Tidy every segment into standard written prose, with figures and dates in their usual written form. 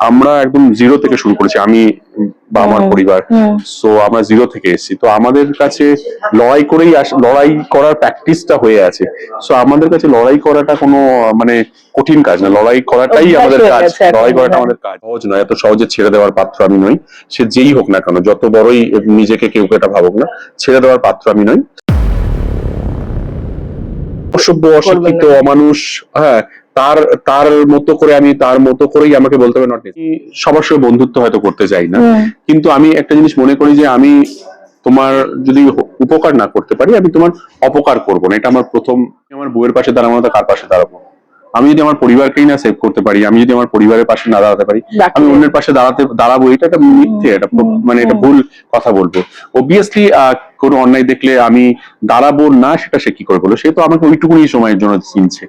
আমরা একদম জিরো থেকে শুরু করেছি, আমি বা আমার পরিবার। সো আমরা জিরো থেকে এসেছি, তো আমাদের কাছে লড়াই করেই লড়াই করার প্র্যাকটিসটা হয়ে আছে। সো আমাদের কাছে লড়াই করাটা কোনো মানে কঠিন কাজ না, লড়াই করাটাই আমাদের কাজ। লড়াই করাটা আমাদের কাজ, সহজ নয়, এত সহজে ছেড়ে দেওয়ার পাত্র আমি নই। সে যেই হোক না কেন, যত বড়ই নিজেকে কেউ এটা ভাবুক না, ছেড়ে দেওয়ার পাত্র আমি নই। অসভ্য, অশিক্ষিত, অমানুষ, হ্যাঁ, তার তার মতো করে আমি তার মতো করেই আমাকে বলতে হবে নট। সবার সঙ্গে বন্ধুত্ব হয়তো করতে চাই না, কিন্তু আমি একটা জিনিস মনে করি যে আমি তোমার যদি উপকার না করতে পারি, আমি তোমার অপকার করবো না। এটা আমার প্রথম। আমার বউয়ের পাশে দাঁড়াবো না, কার পাশে দাঁড়াবো? আমি যদি আমার পরিবারকেই না সেভ করতে পারি, আমি যদি আমার পরিবারের পাশে না দাঁড়াতে পারি, আমি অন্যের পাশে দাঁড়াবো, এটা একটা মিথ্যে, এটা মানে এটা ভুল কথা বলবো। অবভিয়াসলি কোনো অন্যায় দেখলে আমি দাঁড়াবো না, সেটা সে কি করে বলো? সে তো আমাকে ওইটুকুনি সময়ের জন্য চিনছে।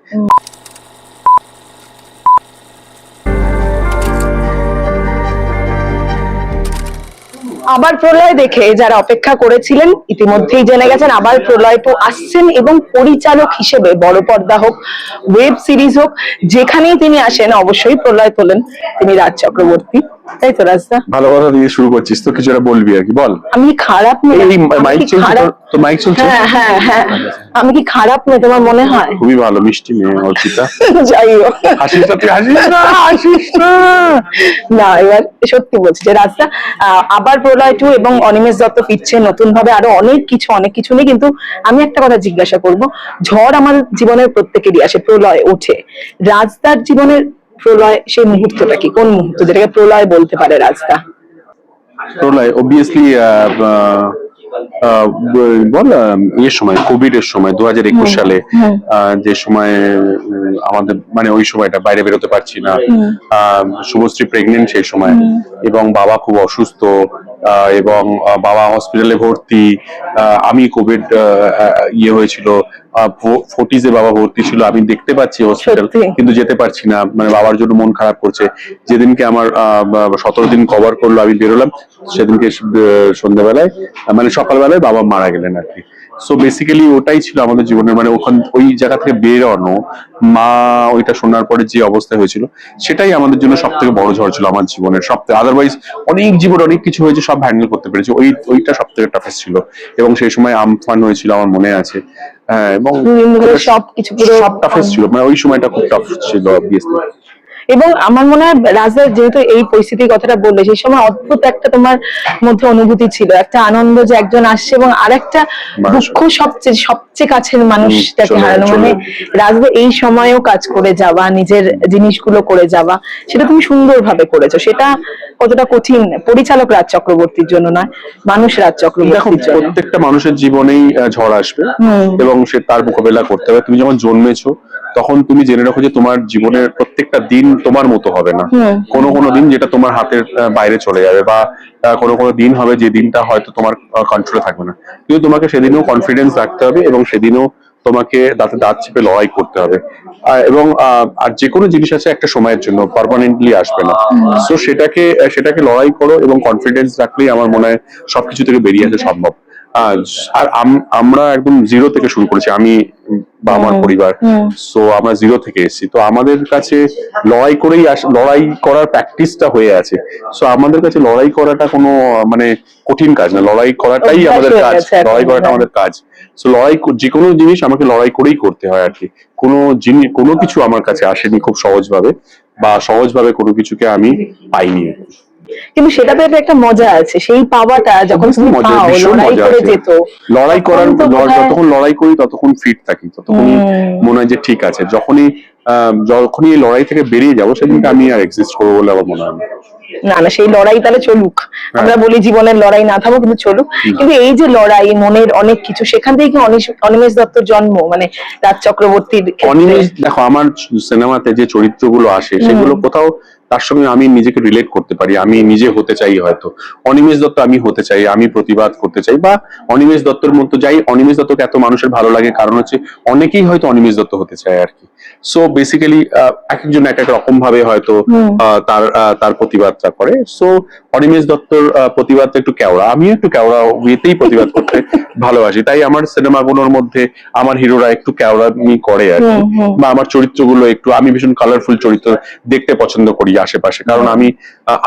আবার প্রলয় দেখে যারা অপেক্ষা করেছিলেন ইতিমধ্যেই জেনে গেছেন আবার প্রলয় তো আসছেন, এবং পরিচালক হিসেবে বড় পর্দা হোক, ওয়েব সিরিজ হোক, যেখানেই তিনি আসেন অবশ্যই প্রলয় তোলেন তিনি রাজ চক্রবর্তী। তাই তো রাজদা? ভালো কথা দিয়ে শুরু করছিস তো, কিছু একটা বলবি আর কি, বল। আমি খারাপ মেয়ে? মাইক চলছে তো, মাইক চলছে। হ্যাঁ হ্যাঁ হ্যাঁ, আমি কি খারাপ মেয়ে তোমার মনে হয়? খুবই ভালো, মিষ্টি মেয়ে অর্পিতা। যাই হোক, হাসিস না, তুই হাসিস না, হাসিস না। না, এবার সত্যি বলছি যে রাজদা আবার প্রলয় 2 এবং অনিমেষ দত্ত ফিরছে নতুন ভাবে, আরো অনেক কিছু নেই, কিন্তু আমি একটা কথা জিজ্ঞাসা করব। ঝড় আমার জীবনের প্রত্যেকেরই আসে, প্রলয় ওঠে। রাজদার জীবনের প্রলয় সেই মুহূর্তটা কি, কোন মুহূর্ত যেটাকে প্রলয় বলতে পারে রাজদা? প্রলয় অবভিয়াসলি বল এর সময়, কোভিড এর সময় 2021 সালে, যে সময় আমাদের মানে ওই সময়টা বাইরে বেরোতে পারছি না, শুভশ্রী প্রেগনেন্ট সেই সময়, এবং বাবা খুব অসুস্থ, এবং বাবা হসপিটালে ভর্তি, আমি কোভিড ইয়ে হয়েছিল, ফোর্টিজে বাবা ভর্তি ছিল, আমি দেখতে পাচ্ছি হসপিটাল কিন্তু যেতে পারছি না, মানে বাবার জন্য মন খারাপ করছে। যেদিনকে আমার 17 দিন কভার করলো, আমি বেরোলাম সেদিনকে সন্ধ্যাবেলায়, মানে সকালবেলায় বাবা মারা গেলেন আর কি। সো বেসিক্যালি ওটাই ছিল আমাদের জীবনের, মানে ওই জায়গা থেকে বেরোনো, মা ওইটা শোনার পরে যে অবস্থা হয়েছিল, সেটাই আমাদের জন্য সব থেকে বড় ঝড় ছিল আমার জীবনের। সব থেকে, আদারওয়াইজ অনেক জীবনে অনেক কিছু হয়েছে, সব হ্যান্ডেল করতে পেরেছি, ওইটা সব থেকে টাফেস্ট ছিল। এবং সেই সময় আমফান হয়েছিল, আমার মনে আছে। হ্যাঁ, এবং সবকিছু সব টাফেস্ট ছিল, মানে ওই সময়টা খুব টাফ ছিল অবভিয়াসলি। এবং আমার মনে হয় রাজা যেহেতু এই পরিস্থিতির কথাটা বললে, সেই সময় অদ্ভুত একটা তোমার মধ্যে অনুভূতি ছিল, একটা আনন্দ যে একজন আসছে, এবং আরেকটা দুঃখ, সবচেয়ে কাছের মানুষটাকে হারানো। মানে রাজা এই সময়েও কাজ করে যাওয়া, নিজের জিনিসগুলো করে যাওয়া, সেটা তুমি সুন্দরভাবে করেছো। সেটা কতটা কঠিন পরিচালক রাজ চক্রবর্তীর জন্য নয়, মানুষ রাজ চক্রবর্তীর জন্য। প্রত্যেকটা মানুষের জীবনেই ঝড় আসবে, এবং সে তার মোকাবেলা করতে হবে। তুমি যখন জন্মেছো তখন তুমি জেনে রাখো যে তোমার জীবনের প্রত্যেকটা দিন তোমার মতো হবে না। কোনো দিন যেটা তোমার হাতের বাইরে চলে যাবে, বা কোনো দিন হবে যে দিনটা হয়তো তোমার কন্ট্রোলে থাকবে না, কিন্তু তোমাকে সেদিনও কনফিডেন্স রাখতে হবে, এবং সেদিনও তোমাকে দাঁতে দাঁত চেপে লড়াই করতে হবে। এবং আর যে কোনো জিনিস আছে একটা সময়ের জন্য, পার্মানেন্টলি আসবে না। সো সেটাকে লড়াই করো, এবং কনফিডেন্স রাখলেই আমার মনে হয় সবকিছু থেকে বেরিয়ে আসা সম্ভব। আর আমরা একদম জিরো থেকে শুরু করেছি, আমি বা আমার পরিবার। সো আমরা জিরো থেকে এসেছি, তো আমাদের কাছে লড়াই করার প্র্যাকটিসটা হয়ে আছে। সো আমাদের কাছে লড়াই করাটা কোনো মানে কঠিন কাজ না, লড়াই করাটাই আমাদের কাজ, লড়াই করাটা আমাদের কাজ। সো যে কোনো জিনিস আমাকে লড়াই করেই করতে হয় আর কি। কোনো কিছু আমার কাছে আসেনি খুব সহজভাবে, বা সহজভাবে কোনো কিছুকে আমি পাইনি। কিন্তু সেটাতে একটা মজা আছে, সেই পাওয়াটা যখন তুমি পাও, লড়াই করে যেত, লড়াই করার, যতক্ষণ লড়াই করি ততক্ষণ ফিট থাকি, ততক্ষণ মনে হয় যে ঠিক আছে। যখনই লড়াই থেকে বেরিয়ে যাবো, সেদিনকে আমি আর এক্সিস্ট করবো বলে আমার মনে হয় না। সেই লড়াই তাহলে চলুক, আমরা বলি জীবনের লড়াই না থামুক, কিন্তু চলুক। কিন্তু এই যে লড়াই, মনের অনেক কিছু, সেখান থেকে অনিমেষ দত্তর জন্ম, মানে রাজ চক্রবর্তীর। অনিমেষ, দেখো আমার সিনেমাতে যে চরিত্রগুলো আসে, সেগুলো কোথাও তার সঙ্গে আমি নিজেকে রিলেট করতে পারি, আমি নিজে হতে চাই। হয়তো অনিমেষ দত্ত আমি হতে চাই, আমি প্রতিবাদ করতে চাই, বা অনিমেষ দত্তের মতো যাই। অনিমেষ দত্তকে এত মানুষের ভালো লাগে কারণ হচ্ছে অনেকেই হয়তো অনিমেষ দত্ত হতে চায় আর কি। সো বেসিক্যালি এক একজন এক এক রকম ভাবে হয়তো তার প্রতিবাদটা করে। সো অনিমেষ দত্তর প্রতিবাদটা একটু কেওড়া, আমিও একটু কেওড়া ওয়েতেই প্রতিবাদ করতে ভালোবাসি, তাই আমার সিনেমাগুলোর মধ্যে আমার হিরোরা একটু ক্যাওড়ামি করে আর কি, বা আমার চরিত্রগুলো একটু, আমি ভীষণ কালারফুল চরিত্র দেখতে পছন্দ করি আশেপাশে, কারণ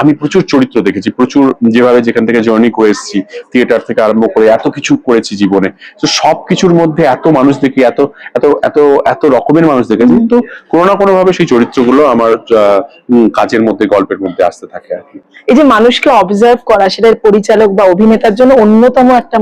আমি প্রচুর চরিত্র দেখেছি, প্রচুর যেভাবে যেখান থেকে জার্নি করে এসেছি, থিয়েটার থেকে আরম্ভ করে এত কিছু করেছি জীবনে, তো সবকিছুর মধ্যে এত মানুষ দেখি, এত এত এত এত রকমের মানুষ দেখেছি, কিন্তু কোনো না কোনো ভাবে সেই চরিত্রগুলো আমার কাজের মধ্যে, গল্পের মধ্যে আসতে থাকে আর কি। এই যে মানুষকে অবজার্ভ করা, সেটা পরিচালক বা অভিনেতার জন্য অন্যতম একটা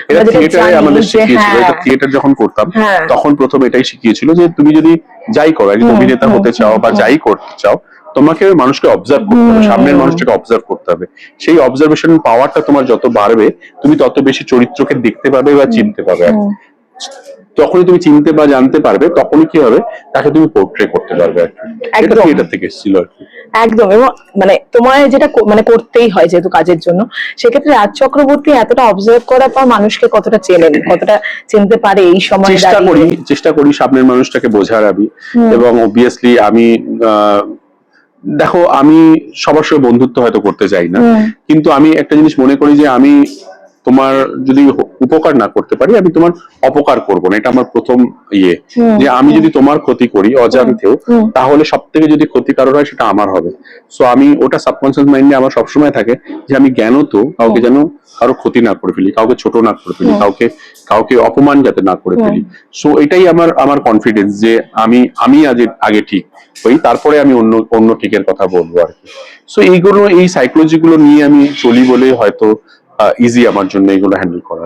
এটা থিয়েটারে আমাদের শিখিয়েছিল, এটা থিয়েটার যখন করতাম তখন প্রথম এটাই শিখিয়েছিল যে তুমি যদি যাই করো, একজন অভিনেতা হতে চাও বা যাই করতে চাও, তোমাকে মানুষকে অবজার্ভ করতে হবে, সামনের মানুষটাকে অবজার্ভ করতে হবে। সেই অবজারভেশন পাওয়ারটা তোমার যত বাড়বে, তুমি তত বেশি চরিত্রকে দেখতে পাবে বা চিনতে পাবে। যখনই তুমি চিনতে বা জানতে পারবে, তখনই কি হবে, তাকে তুমি পোর্ট্রে করতে পারবে আর কি। এটা থিয়েটার থেকে এসেছিল আর কি। একদম। এবং মানে তোমার যেটা মানে করতেই হয় যেহেতু কাজের জন্য, সেক্ষেত্রে রাজ চক্রবর্তী এতটা অবজার্ভ করার পর মানুষকে কতটা চেনেন, কতটা চিনতে পারে এই সময়? চেষ্টা করি সামনের মানুষটাকে বোঝার আমি, এবং অবভিয়াসলি আমি দেখো, আমি সবার সঙ্গে বন্ধুত্ব হয়তো করতে চাই না, কিন্তু আমি একটা জিনিস মনে করি যে আমি তোমার যদি উপকার না করতে পারি, আমি তোমার অপকার করব না, এটা আমার প্রথম ইয়ে, যে আমি যদি তোমার ক্ষতি করি অজান্তেও, তাহলে সব থেকে যদি ক্ষতিকারক হয় সেটা আমার হবে। সো আমি ওটা সাবকনসিয়াস মাইন্ডে আমার সবসময় থাকে যে আমি জ্ঞানত কাউকে যেন কারো ক্ষতি না করে ফেলি, কাউকে ছোট না করে ফেলি, কাউকে অপমান যাতে না করে ফেলি। সো এটাই আমার কনফিডেন্স যে আমি আগে ঠিক হই, তারপরে আমি অন্য ঠিকের কথা বলবো আর কি। সো এইগুলো, এই সাইকোলজি গুলো নিয়ে আমি চলি বলে হয়তো ইজি আমার জন্য এগুলো হ্যান্ডেল করা।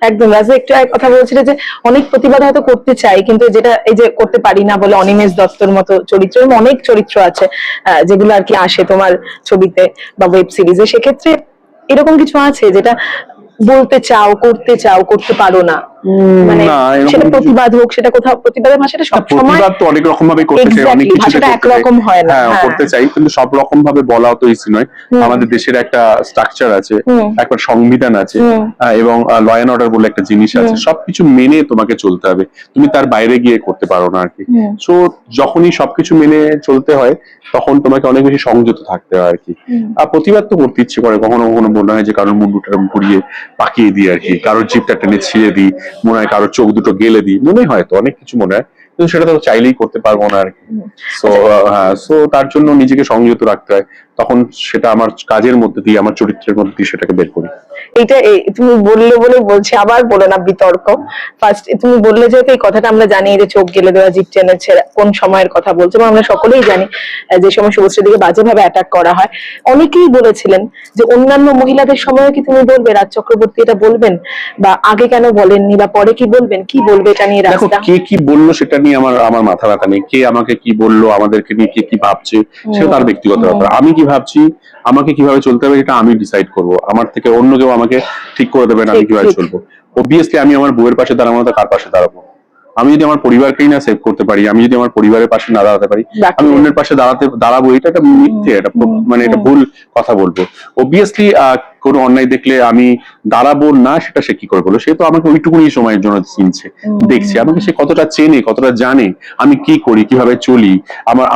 একদম। রাজা একটু কথা বলছিল যে অনেক প্রতিবাদ হয়তো করতে চাই, কিন্তু যেটা এই যে করতে পারি না বলে, অনিমেষ দত্তর মতো চরিত্র, অনেক চরিত্র আছে যেগুলো আর কি আসে তোমার ছবিতে বা ওয়েব সিরিজে, সেক্ষেত্রে এরকম কিছু আছে যেটা বলতে চাও, করতে পারো না? মানে সেটা প্রতিবাদ হোক, সেটা কোথাও প্রতিবাদের ভাষাটা সবসময় প্রতিবাদ তো অনেক রকম ভাবে করতে চাই, অনেক কিছু একরকম হয় না, করতে চাই, কিন্তু সব রকম ভাবে বলাও তো ইজি নয়। আমাদের দেশের একটা স্ট্রাকচার আছে, একটা সংবিধান আছে, এবং ল এন্ড অর্ডার বলে একটা জিনিস আছে, সবকিছু মেনে তোমাকে চলতে হবে, তুমি তার বাইরে গিয়ে করতে পারো না আর কি। সো যখনই সবকিছু মেনে চলতে হয়, তখন তোমাকে অনেক বেশি সংযত থাকতে হয় আর কি। আর প্রতিবাদ তো করতে ইচ্ছে করে, কখনো কখনো মনে হয় যে কারোর মুন্ডুটা ঘুরিয়ে পাকিয়ে দিই আর কি, কারোর জিপটা টেনে ছিঁড়ে দিই, মনে হয় কারোর চোখ দুটো গেলে দিই, মনে হয় তো অনেক কিছু মনে হয়, কিন্তু সেটা তো চাইলেই করতে পারবো না আর কি। সো তার জন্য নিজেকে সংযত রাখতে হয়, তখন সেটা আমার কাজের মধ্যে দিয়ে, আমার চরিত্রের মধ্যে দিয়ে সেটাকে বের করি। এটা তুমি বললে বলে বলছি, আবার বলো না বিতর্ক। ফার্স্ট তুমি বললে যেহেতু এই কথাটা আমরা জানি যে চোখ গেলে দেওয়া, জিভ টেনে ছেঁড়া, কোন সময়ের কথা বলছো, এবং আমরা সকলেই জানি যে সময় শুভশ্রীর দিকে বাজেভাবে অ্যাটাক করা হয়। অনেকেই বলেছিলেন যে অন্যান্য মহিলাদের সময় কি তুমি বলবে রাজ চক্রবর্তী এটা বলবেন, বা আগে কেন বলেননি, বা পরে কি বলবেন, কি বলবে এটা নিয়ে? দেখো, কে কি বললো সেটা নিয়ে আমার মাথা ব্যথা নেই, কে আমাকে কি বললো, আমাদেরকে নিয়ে কে কি ভাবছে, সেটা তার ব্যক্তিগত ব্যাপার। আমি কি ভাবছি, আমাকে কিভাবে চলতে হবে, এটা আমি ডিসাইড করবো, আমার থেকে অন্য কেউ আমাকে ঠিক করে দেবে না আমি কিভাবে চলবো। অবভিয়াসলি আমি আমার বউয়ের পাশে দাঁড়াবো না, কার পাশে দাঁড়াবো? আমি যদি আমার পরিবারকেই না সেভ করতে পারি, আমি যদি আমার পরিবারের পাশে না দাঁড়াতে পারি, আমি অন্যের পাশে দাঁড়াবো, এটা একটা মিথ্যে, এটা মানে এটা ভুল কথা বলবো। অবভিয়াসলি কোনো অন্যায় দেখলে আমি দাঁড়াবো না, সেটা সে কি করে বলবো? সে তো আমাকে ওইটুকুনি সময়ের জন্য চিনছে, দেখছে আমাকে, সে কতটা চেনে, কতটা জানে আমি কি করি, কিভাবে চলি,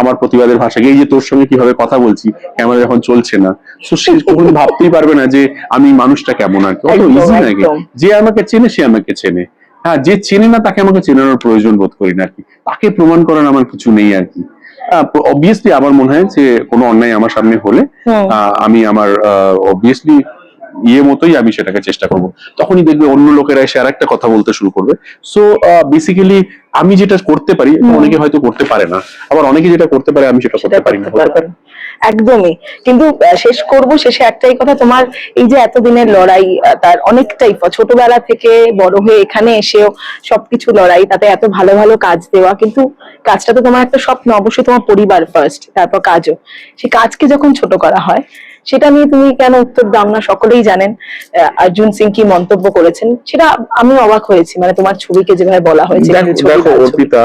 আমার প্রতিবাদের ভাষা, এই যে তোর সঙ্গে কিভাবে কথা বলছি, ক্যামেরা যখন চলছে না, তো সে কখনো ভাবতেই পারবে না যে আমি মানুষটা কেমন আর কি। অত ইজি নাকি? যে আমাকে চেনে সে আমাকে চেনে, হ্যাঁ, যে চেনে না তাকে আমাকে চেনানোর প্রয়োজন বোধ করি না আর কি, তাকে প্রমাণ করার আমার কিছু নেই আর কি। অবভিয়াসলি আমার মনে হয় যে কোনো অন্যায় আমার সামনে হলে আমি আমার অবভিয়াসলি মতোই আমি সেটাকে চেষ্টা করব, তখনই দেখবে অন্য লোকেরা এসে আর একটা কথা বলতে শুরু করবে। সো বেসিক্যালি আমি যেটা করতে পারি অনেকে হয়তো করতে পারে না, আবার অনেকে যেটা করতে পারে আমি সেটা করতে পারি না। একদমই। কিন্তু শেষে একটাই কথা, তোমার এই যে এতদিনের লড়াই, তার অনেকটাই ছোটবেলা থেকে বড় হয়ে এখানে এসেও সবকিছু লড়াই, তাতে এত ভালো ভালো কাজ দেওয়া, কিন্তু কাজটা তো তোমার একটা স্বপ্ন, অবশ্যই তোমার পরিবার ফার্স্ট, তারপর কাজও। সেই কাজকে যখন ছোট করা হয়, সেটা নিয়ে তুমি কেন উত্তর দাও না? সকলেই জানেন অর্জুন সিং কি মন্তব্য করেছেন, সেটা আমি অবাক হয়েছি, মানে তোমার ছবিকে যেভাবে বলা হয়েছে। দেখো অর্পিতা,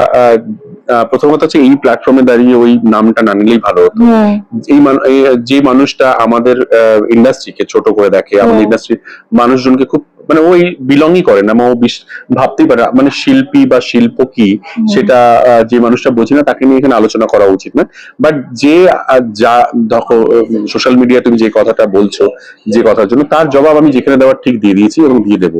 প্রথম কথা হচ্ছে এই প্ল্যাটফর্মে দাঁড়িয়ে ওই নামটা না নিলেই ভালো হতো। যে মানুষটা আমাদের ইন্ডাস্ট্রিকে ছোট করে দেখে, আমাদের ইন্ডাস্ট্রির মানুষজনকে খুব মানে ওই বিলংই করে না, ও ভাবতেই পারে মানে শিল্পী বা শিল্প কি সেটা যে মানুষটা বোঝে না তাকে নিয়ে এখানে আলোচনা করা উচিত না। বাট যে যা দেখো সোশ্যাল মিডিয়া তুমি যে কথাটা বলছো যে কথার জন্য, তার জবাব আমি যেখানে দেওয়ার ঠিক দিয়ে দিয়েছি এবং দিয়ে দেবো।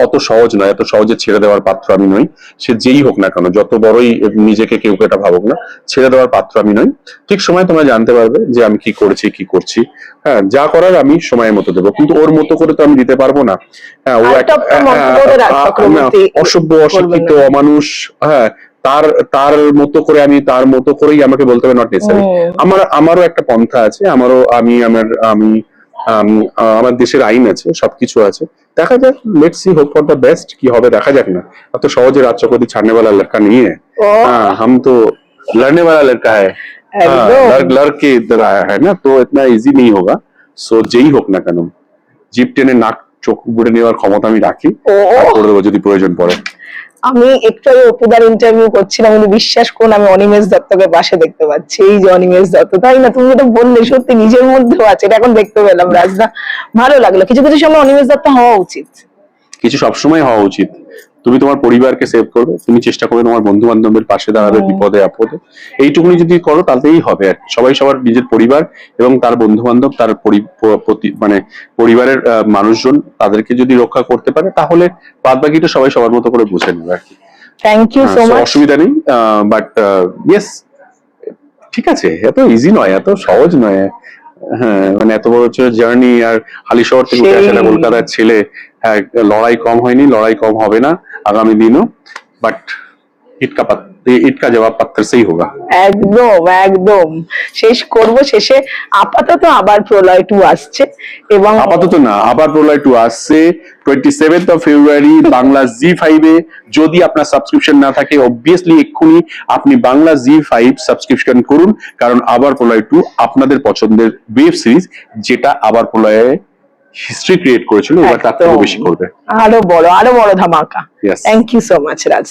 অত সহজ নয়, এত সহজে ছেড়ে দেওয়ার পাত্র আমি নই। সে যেই হোক না কেন, যত বড়ই নিজেকে কেউ এটা ভাবুক না, ছেড়ে দেওয়ার পাত্র আমি নই। ঠিক সময় তোমরা জানতে পারবে যে আমি কি করেছি কি করছি। হ্যাঁ, যা করার আমি সময়ের মতো দেবো, কিন্তু ওর মতো করে তো আমি দিতে পারবো না। হ্যাঁ, ও অসভ্য, অশিক্ষিত, অমানুষ। হ্যাঁ, তার তার মতো করে আমি তার মতো করেই আমাকে বলতে হবে, নট নেসেসারি। আমারও একটা পন্থা আছে, আমার দেশের আইন আছে, সবকিছু আছে। দেখা যাক, let's see, hope for the best. কি হবে দেখা যাক না। এত সহজে রাজ চক্রবর্তী ছাড়নে वाला लड़का नहीं है। हाँ, हम तो लड़ने वाला लड़का है। लड़के इधर आया है ना, तो इतना इजी नहीं होगा। सो যেই হোক না কেন, জিপ টেনে নাক চোখ বুড়ে নেওয়ার ক্ষমতা আমি রাখি, করে দেবো যদি প্রয়োজন পড়ে। আমি একটু আগে অপুদার ইন্টারভিউ করছিলাম, উনি বিশ্বাস করুন আমি অনিমেষ দত্তকে পাশে দেখতে পাচ্ছি। এই যে অনিমেষ দত্ত, তাই না? তুমি তো বললে সত্যি নিজের মধ্যেও আছে, এটা এখন দেখতে পেলাম। রাজদা, ভালো লাগলো। কিছু কিছু সময় অনিমেষ দত্ত হওয়া উচিত, কিছু সবসময় হওয়া উচিত। তুমি তোমার পরিবারকে সেভ করবে, তুমি চেষ্টা করবে তোমার বন্ধু বান্ধবের পাশে দাঁড়াবে বিপদে আপদে, এইটুকুনি যদি করো তাতেই হবে। আর সবাই সবার নিজের পরিবার এবং তার বন্ধু বান্ধব, তার মানে পরিবারের মানুষজন, তাদেরকে যদি রক্ষা করতে পারে তাহলে বাদ বাকিটা সবাই সবার মতো করে বুঝে নেবে আর কি। Thank you so much. অসুবিধা নেই, বাট ইয়েস, ঠিক আছে, এত ইজি নয়, এত সহজ নয়। হ্যাঁ, মানে এত বড় হচ্ছে জার্নি, আর হালিশহর থেকে উঠে আসে না কলকাতার ছেলে। হ্যাঁ, লড়াই কম হয়নি, লড়াই কম হবে না আগামী দিনও। বাট ইটকা জবাব পাত্তর সেই হোগা। একদম একদম শেষ করব। শেষে আপাতত আবার প্রলয় 2 আসছে, এবং আপাতত না, আবার প্রলয় 2 আসছে 27th of February Bangla ZEE5 এ। যদি আপনার সাবস্ক্রিপশন না থাকে, অবভিয়াসলি এক্ষুনি আপনি বাংলা জি5 সাবস্ক্রিপশন করুন, কারণ আবার প্রলয় 2 আপনাদের পছন্দের ওয়েব সিরিজ, যেটা আবার প্রলয়ে হিস্ট্রি ক্রিয়েট করেছিল, এবার তার থেকে বেশি করবে, আরো বড় ধামাকা। Thank you so much Raj.